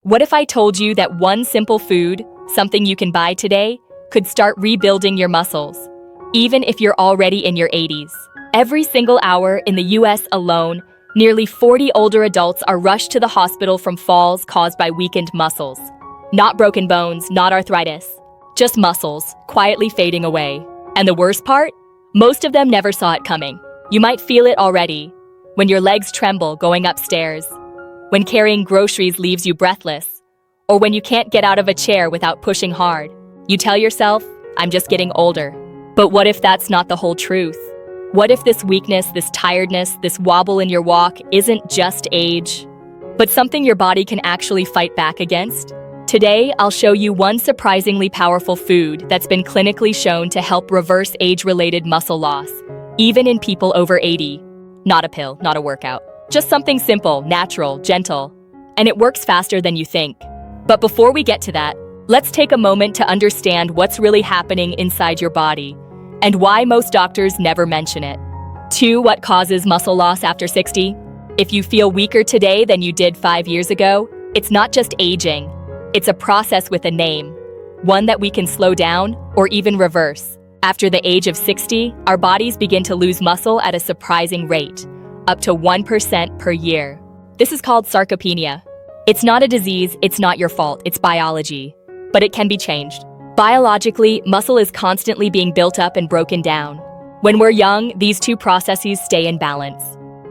What if I told you that one simple food, something you can buy today, could start rebuilding your muscles, even if you're already in your 80s? Every single hour in the US alone, nearly 40 older adults are rushed to the hospital from falls caused by weakened muscles. Not broken bones, not arthritis, just muscles quietly fading away. And the worst part? Most of them never saw it coming. You might feel it already, when your legs tremble going upstairs, when carrying groceries leaves you breathless, or when you can't get out of a chair without pushing hard. You tell yourself, I'm just getting older. But what if that's not the whole truth? What if this weakness, this tiredness, this wobble in your walk isn't just age, but something your body can actually fight back against? Today, I'll show you one surprisingly powerful food that's been clinically shown to help reverse age-related muscle loss, even in people over 80. Not a pill, not a workout. Just something simple, natural, gentle. And it works faster than you think. But before we get to that, let's take a moment to understand what's really happening inside your body and why most doctors never mention it. 2. What causes muscle loss after 60? If you feel weaker today than you did 5 years ago, it's not just aging. It's a process with a name, one that we can slow down or even reverse. After the age of 60, our bodies begin to lose muscle at a surprising rate, up to 1% per year. This is called sarcopenia. It's not a disease, it's not your fault, it's biology. But it can be changed. Biologically, muscle is constantly being built up and broken down. When we're young, these two processes stay in balance.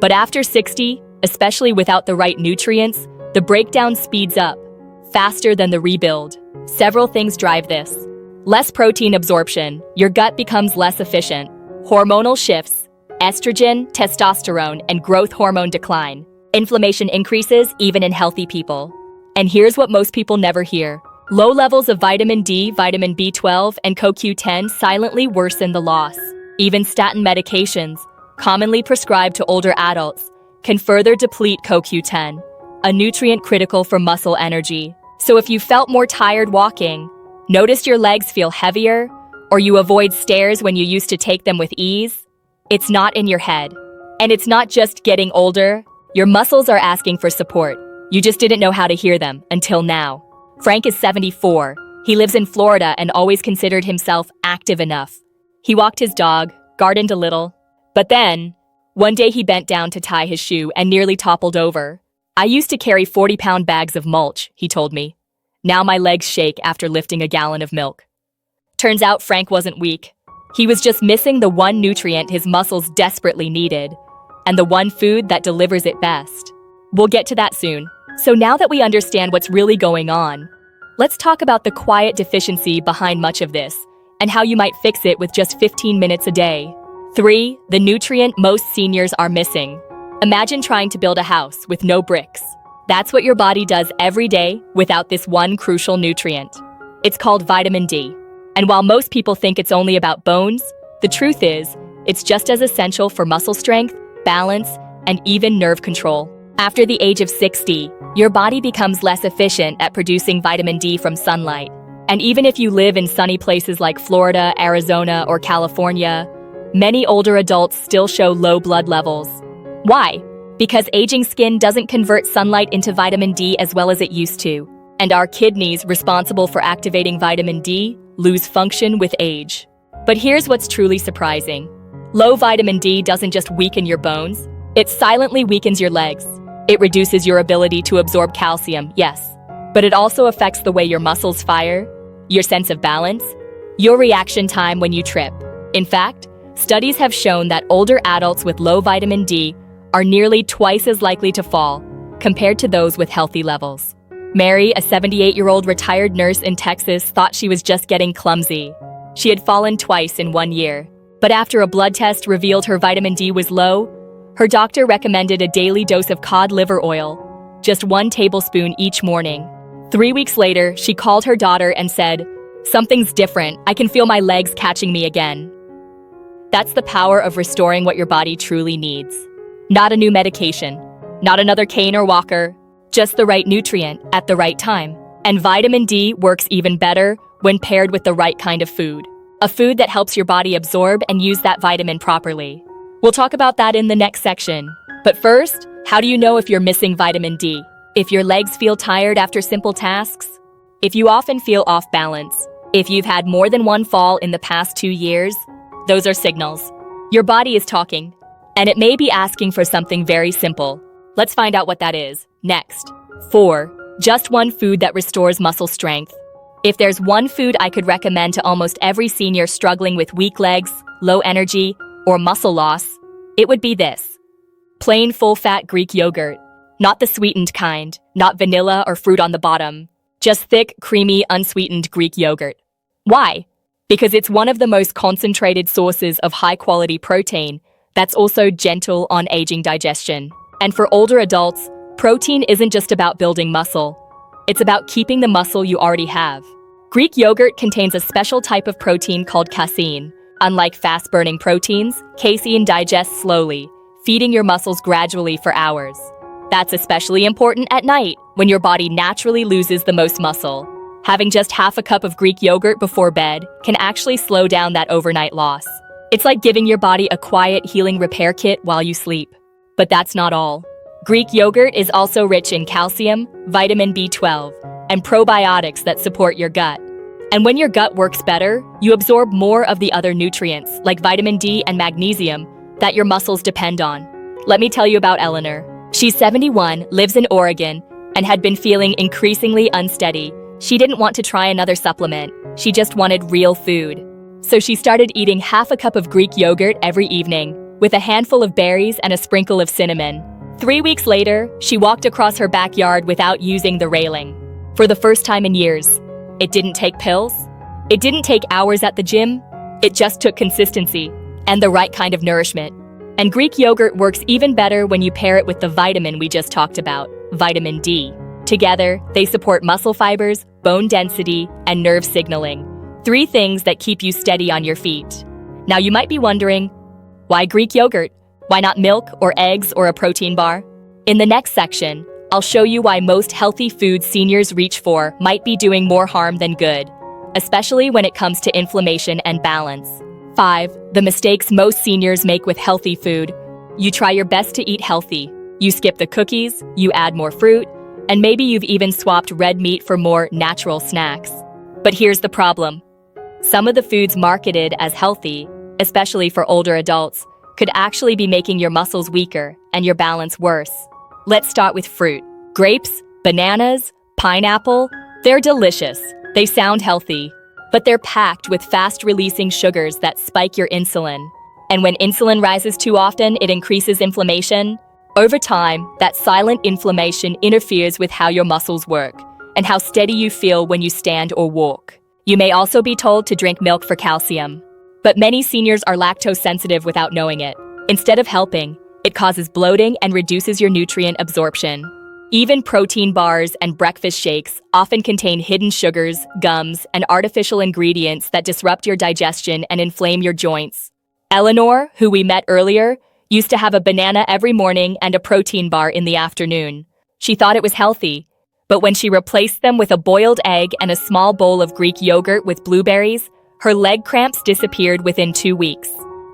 But after 60, especially without the right nutrients, the breakdown speeds up, faster than the rebuild. Several things drive this. Less protein absorption, your gut becomes less efficient. Hormonal shifts, estrogen, testosterone, and growth hormone decline. Inflammation increases even in healthy people. And here's what most people never hear. Low levels of vitamin D, vitamin B12, and CoQ10 silently worsen the loss. Even statin medications, commonly prescribed to older adults, can further deplete CoQ10, a nutrient critical for muscle energy. So if you felt more tired walking, noticed your legs feel heavier, or you avoid stairs when you used to take them with ease, it's not in your head. And it's not just getting older. Your muscles are asking for support. You just didn't know how to hear them until now. Frank is 74. He lives in Florida and always considered himself active enough. He walked his dog, gardened a little. But then, one day he bent down to tie his shoe and nearly toppled over. I used to carry 40-pound bags of mulch, he told me. Now my legs shake after lifting a gallon of milk. Turns out Frank wasn't weak. He was just missing the one nutrient his muscles desperately needed, and the one food that delivers it best. We'll get to that soon. So now that we understand what's really going on, let's talk about the quiet deficiency behind much of this, and how you might fix it with just 15 minutes a day. 3. The nutrient most seniors are missing. Imagine trying to build a house with no bricks. That's what your body does every day without this one crucial nutrient. It's called vitamin D. And while most people think it's only about bones, the truth is, it's just as essential for muscle strength, balance, and even nerve control. After the age of 60, your body becomes less efficient at producing vitamin D from sunlight. And even if you live in sunny places like Florida, Arizona, or California, many older adults still show low blood levels. Why? Because aging skin doesn't convert sunlight into vitamin D as well as it used to. And our kidneys, responsible for activating vitamin D, lose function with age. But here's what's truly surprising. Low vitamin D doesn't just weaken your bones, it silently weakens your legs. It reduces your ability to absorb calcium, yes, but it also affects the way your muscles fire, your sense of balance, your reaction time when you trip. In fact, studies have shown that older adults with low vitamin D are nearly twice as likely to fall compared to those with healthy levels. Mary, a 78-year-old retired nurse in Texas, thought she was just getting clumsy. She had fallen twice in 1 year. But after a blood test revealed her vitamin D was low, her doctor recommended a daily dose of cod liver oil, just 1 tablespoon each morning. 3 weeks later, she called her daughter and said, "Something's different. I can feel my legs catching me again." That's the power of restoring what your body truly needs. Not a new medication, not another cane or walker, just the right nutrient at the right time. And vitamin D works even better when paired with the right kind of food. A food that helps your body absorb and use that vitamin properly. We'll talk about that in the next section. But first, how do you know if you're missing vitamin D? If your legs feel tired after simple tasks, if you often feel off balance, if you've had more than one fall in the past 2 years, those are signals. Your body is talking, and it may be asking for something very simple. Let's find out what that is. Next. 4. Just one food that restores muscle strength. If there's one food I could recommend to almost every senior struggling with weak legs, low energy, or muscle loss, it would be this. Plain full-fat Greek yogurt. Not the sweetened kind, not vanilla or fruit on the bottom. Just thick, creamy, unsweetened Greek yogurt. Why? Because it's one of the most concentrated sources of high-quality protein that's also gentle on aging digestion. And for older adults, protein isn't just about building muscle. It's about keeping the muscle you already have. Greek yogurt contains a special type of protein called casein. Unlike fast-burning proteins, casein digests slowly, feeding your muscles gradually for hours. That's especially important at night, when your body naturally loses the most muscle. Having just half a cup of Greek yogurt before bed can actually slow down that overnight loss. It's like giving your body a quiet healing repair kit while you sleep. But that's not all. Greek yogurt is also rich in calcium, vitamin B12, and probiotics that support your gut. And when your gut works better, you absorb more of the other nutrients, like vitamin D and magnesium, that your muscles depend on. Let me tell you about Eleanor. She's 71, lives in Oregon, and had been feeling increasingly unsteady. She didn't want to try another supplement. She just wanted real food. So she started eating half a cup of Greek yogurt every evening, with a handful of berries and a sprinkle of cinnamon. 3 weeks later, she walked across her backyard without using the railing. For the first time in years. It didn't take pills. It didn't take hours at the gym. It just took consistency and the right kind of nourishment. And Greek yogurt works even better when you pair it with the vitamin we just talked about, vitamin D. Together, they support muscle fibers, bone density, and nerve signaling. 3 things that keep you steady on your feet. Now you might be wondering, why Greek yogurt? Why not milk or eggs or a protein bar? In the next section, I'll show you why most healthy foods seniors reach for might be doing more harm than good, especially when it comes to inflammation and balance. 5. The mistakes most seniors make with healthy food. You try your best to eat healthy. You skip the cookies, you add more fruit, and maybe you've even swapped red meat for more natural snacks. But here's the problem. Some of the foods marketed as healthy, especially for older adults, could actually be making your muscles weaker and your balance worse. Let's start with fruit. Grapes, bananas, pineapple, they're delicious. They sound healthy, but they're packed with fast-releasing sugars that spike your insulin. And when insulin rises too often, it increases inflammation. Over time, that silent inflammation interferes with how your muscles work and how steady you feel when you stand or walk. You may also be told to drink milk for calcium. But many seniors are lactose sensitive without knowing it. Instead of helping, it causes bloating and reduces your nutrient absorption. Even protein bars and breakfast shakes often contain hidden sugars, gums, and artificial ingredients that disrupt your digestion and inflame your joints. Eleanor, who we met earlier, used to have a banana every morning and a protein bar in the afternoon. She thought it was healthy, but when she replaced them with a boiled egg and a small bowl of Greek yogurt with blueberries, her leg cramps disappeared within 2 weeks.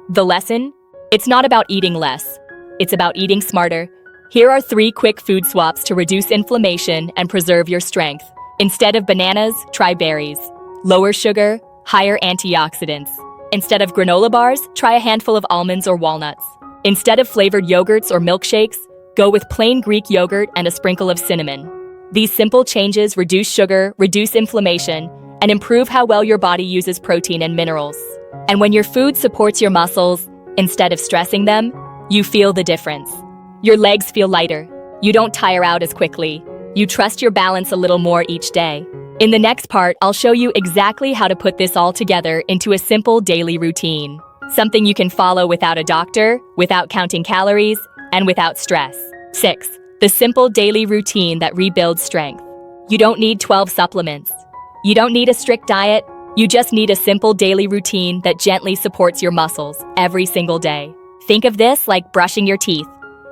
The lesson? It's not about eating less. It's about eating smarter. Here are 3 quick food swaps to reduce inflammation and preserve your strength. Instead of bananas, try berries. Lower sugar, higher antioxidants. Instead of granola bars, try a handful of almonds or walnuts. Instead of flavored yogurts or milkshakes, go with plain Greek yogurt and a sprinkle of cinnamon. These simple changes reduce sugar, reduce inflammation, and improve how well your body uses protein and minerals. And when your food supports your muscles, instead of stressing them, you feel the difference. Your legs feel lighter. You don't tire out as quickly. You trust your balance a little more each day. In the next part, I'll show you exactly how to put this all together into a simple daily routine. Something you can follow without a doctor, without counting calories, and without stress. 6. The simple daily routine that rebuilds strength. You don't need 12 supplements. You don't need a strict diet. You just need a simple daily routine that gently supports your muscles every single day. Think of this like brushing your teeth.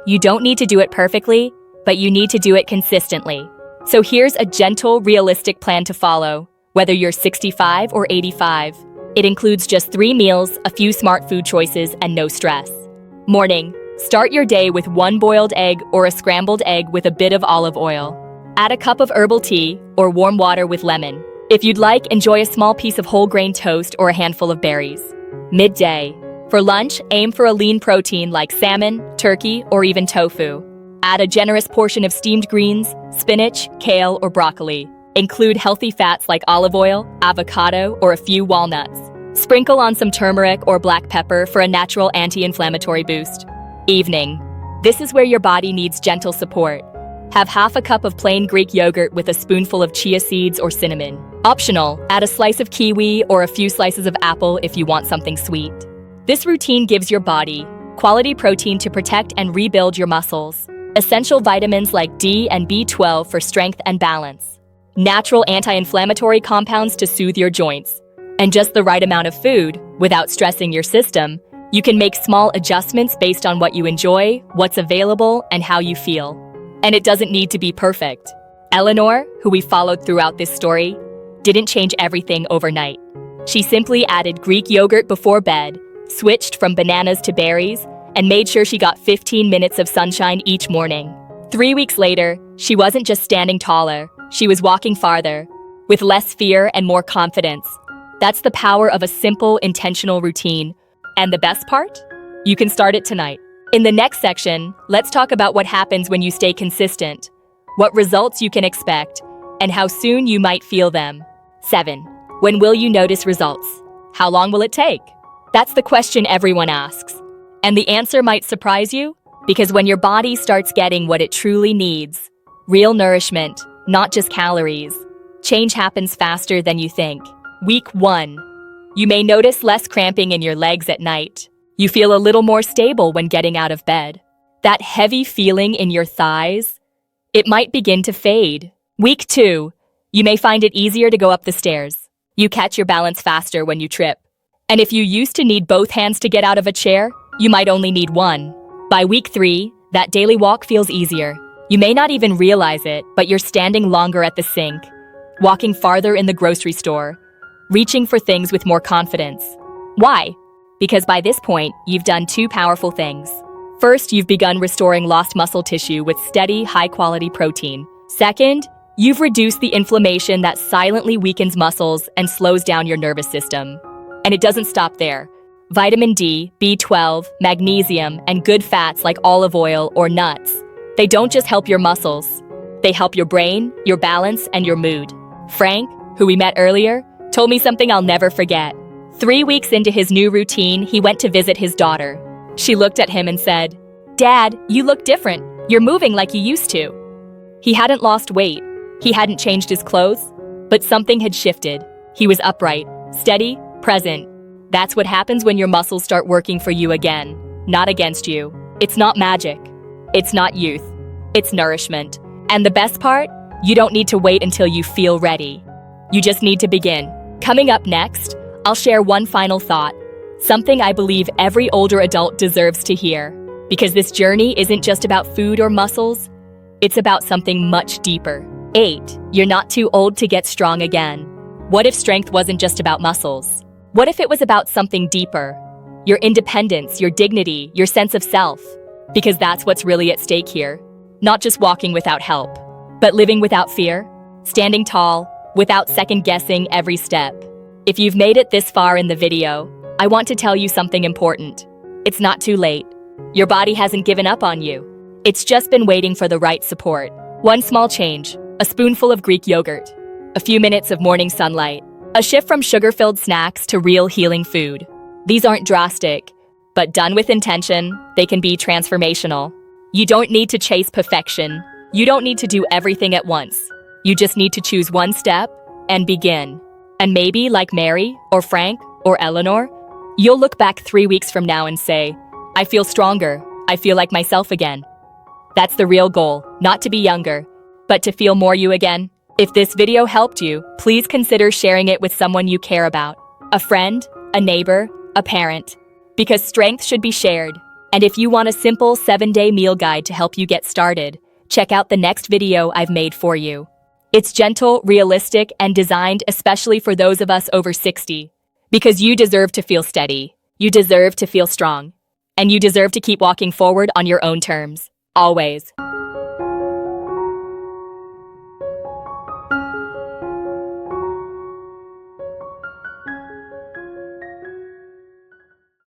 You don't need to do it perfectly, but you need to do it consistently. So here's a gentle, realistic plan to follow, whether you're 65 or 85. It includes just 3 meals, a few smart food choices, and no stress. Morning. Start your day with one boiled egg or a scrambled egg with a bit of olive oil. Add a cup of herbal tea or warm water with lemon. If you'd like, enjoy a small piece of whole grain toast or a handful of berries. Midday. For lunch, aim for a lean protein like salmon, turkey, or even tofu. Add a generous portion of steamed greens, spinach, kale, or broccoli. Include healthy fats like olive oil, avocado, or a few walnuts. Sprinkle on some turmeric or black pepper for a natural anti-inflammatory boost. Evening. This is where your body needs gentle support. Have half a cup of plain Greek yogurt with a spoonful of chia seeds or cinnamon. Optional, add a slice of kiwi or a few slices of apple if you want something sweet. This routine gives your body quality protein to protect and rebuild your muscles, essential vitamins like D and B12 for strength and balance, natural anti-inflammatory compounds to soothe your joints, and just the right amount of food without stressing your system. You can make small adjustments based on what you enjoy, what's available, and how you feel. And it doesn't need to be perfect. Eleanor, who we followed throughout this story, didn't change everything overnight. She simply added Greek yogurt before bed, switched from bananas to berries, and made sure she got 15 minutes of sunshine each morning. 3 weeks later, she wasn't just standing taller, she was walking farther, with less fear and more confidence. That's the power of a simple, intentional routine. And the best part? You can start it tonight. In the next section, let's talk about what happens when you stay consistent, what results you can expect, and how soon you might feel them. 7. When will you notice results? How long will it take? That's the question everyone asks. And the answer might surprise you, because when your body starts getting what it truly needs, real nourishment, not just calories, change happens faster than you think. Week 1. You may notice less cramping in your legs at night. You feel a little more stable when getting out of bed. That heavy feeling in your thighs, it might begin to fade. Week 2. You may find it easier to go up the stairs. You catch your balance faster when you trip. And if you used to need both hands to get out of a chair, you might only need one. By week 3, that daily walk feels easier. You may not even realize it, but you're standing longer at the sink, walking farther in the grocery store, reaching for things with more confidence. Why? Because by this point, you've done 2 powerful things. First, you've begun restoring lost muscle tissue with steady, high-quality protein. Second, you've reduced the inflammation that silently weakens muscles and slows down your nervous system. And it doesn't stop there. Vitamin D, B12, magnesium, and good fats like olive oil or nuts, they don't just help your muscles. They help your brain, your balance, and your mood. Frank, who we met earlier, told me something I'll never forget. 3 weeks into his new routine, he went to visit his daughter. She looked at him and said, "Dad, you look different. You're moving like you used to." He hadn't lost weight. He hadn't changed his clothes, but something had shifted. He was upright, steady, present. That's what happens when your muscles start working for you again, not against you. It's not magic. It's not youth. It's nourishment. And the best part? You don't need to wait until you feel ready. You just need to begin. Coming up next, I'll share one final thought, something I believe every older adult deserves to hear. Because this journey isn't just about food or muscles, it's about something much deeper. 8. You're not too old to get strong again. What if strength wasn't just about muscles? What if it was about something deeper? Your independence, your dignity, your sense of self. Because that's what's really at stake here. Not just walking without help, but living without fear, standing tall, without second-guessing every step. If you've made it this far in the video, I want to tell you something important. It's not too late. Your body hasn't given up on you. It's just been waiting for the right support. One small change, a spoonful of Greek yogurt, a few minutes of morning sunlight, a shift from sugar-filled snacks to real healing food. These aren't drastic, but done with intention, they can be transformational. You don't need to chase perfection. You don't need to do everything at once. You just need to choose one step and begin. And maybe, like Mary, or Frank, or Eleanor, you'll look back 3 weeks from now and say, "I feel stronger. I feel like myself again." That's the real goal, not to be younger, but to feel more you again. If this video helped you, please consider sharing it with someone you care about. A friend, a neighbor, a parent. Because strength should be shared. And if you want a simple 7-day meal guide to help you get started, check out the next video I've made for you. It's gentle, realistic, and designed especially for those of us over 60. Because you deserve to feel steady. You deserve to feel strong. And you deserve to keep walking forward on your own terms. Always.